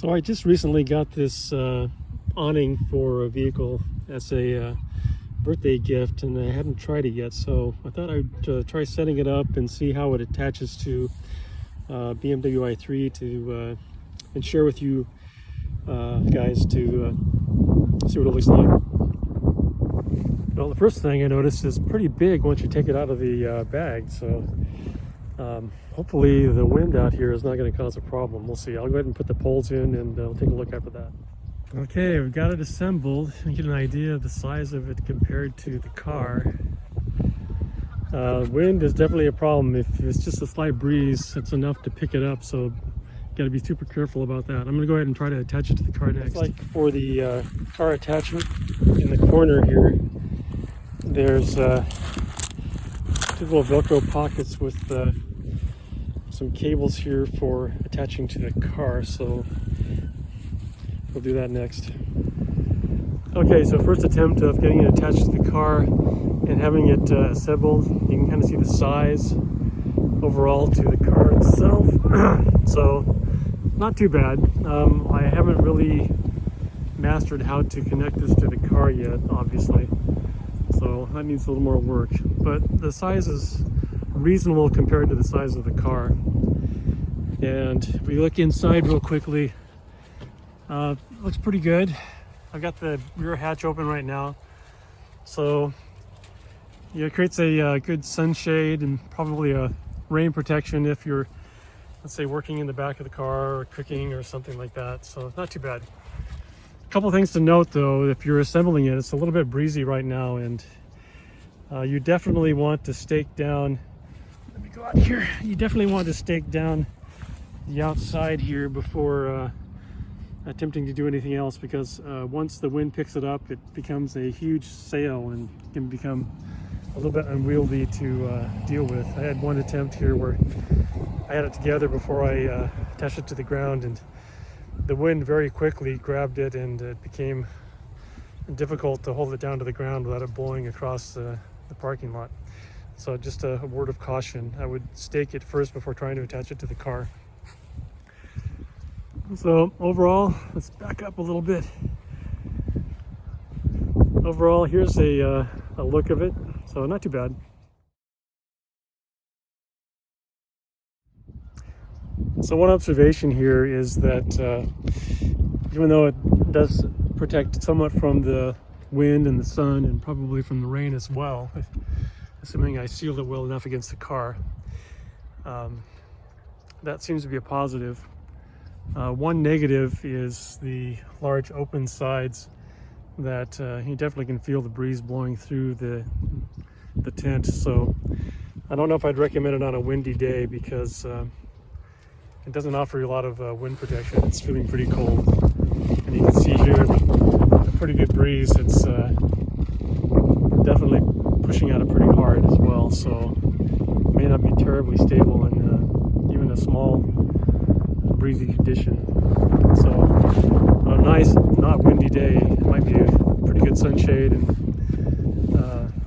So I just recently got this awning for a vehicle as a birthday gift, and I hadn't tried it yet, so I thought I'd try setting it up and see how it attaches to BMW i3 to and share with you guys to see what it looks like. Well, the first thing I noticed is pretty big once you take it out of the bag, so hopefully the wind out here is not going to cause a problem. We'll see. I'll go ahead and put the poles in, and I'll take a look after that. Okay, we've got it assembled and get an idea of the size of it compared to the car. Wind is definitely a problem. If it's just a slight breeze, it's enough to pick it up, so got to be super careful about that. I'm going to go ahead and try to attach it to the car next. Like for the car attachment, in the corner here, there's two little Velcro pockets with some cables here for attaching to the car, so we'll do that next. Okay, so first attempt of getting it attached to the car and having it assembled. You can kind of see the size overall to the car itself. So not too bad. I haven't really mastered how to connect this to the car yet, obviously, so that needs a little more work, but the size is reasonable compared to the size of the car. And if we look inside real quickly, looks pretty good. I've got the rear hatch open right now, so it creates a good sunshade and probably a rain protection if you're, let's say, working in the back of the car or cooking or something like that, so not too bad. A couple things to note though, if you're assembling it, it's a little bit breezy right now, and you definitely want to stake down, let me go out here, you definitely want to stake down the outside here before attempting to do anything else, because once the wind picks it up, it becomes a huge sail and can become a little bit unwieldy to deal with. I had one attempt here where I had it together before I attached it to the ground, and the wind very quickly grabbed it, and it became difficult to hold it down to the ground without it blowing across the parking lot. So just a word of caution, I would stake it first before trying to attach it to the car. So overall, let's back up a little bit. Overall, here's a look of it, so not too bad. So one observation here is that even though it does protect somewhat from the wind and the sun and probably from the rain as well, assuming I sealed it well enough against the car, that seems to be a positive. One negative is the large open sides that you definitely can feel the breeze blowing through the tent. So I don't know if I'd recommend it on a windy day, because it doesn't offer you a lot of wind protection. It's feeling pretty cold, and you can see here a pretty good breeze. It's definitely pushing at it pretty hard as well, so it may not be terribly stable in even a small breezy condition. So on a nice, not windy day, it might be a pretty good sunshade and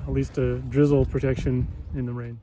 at least a drizzle protection in the rain.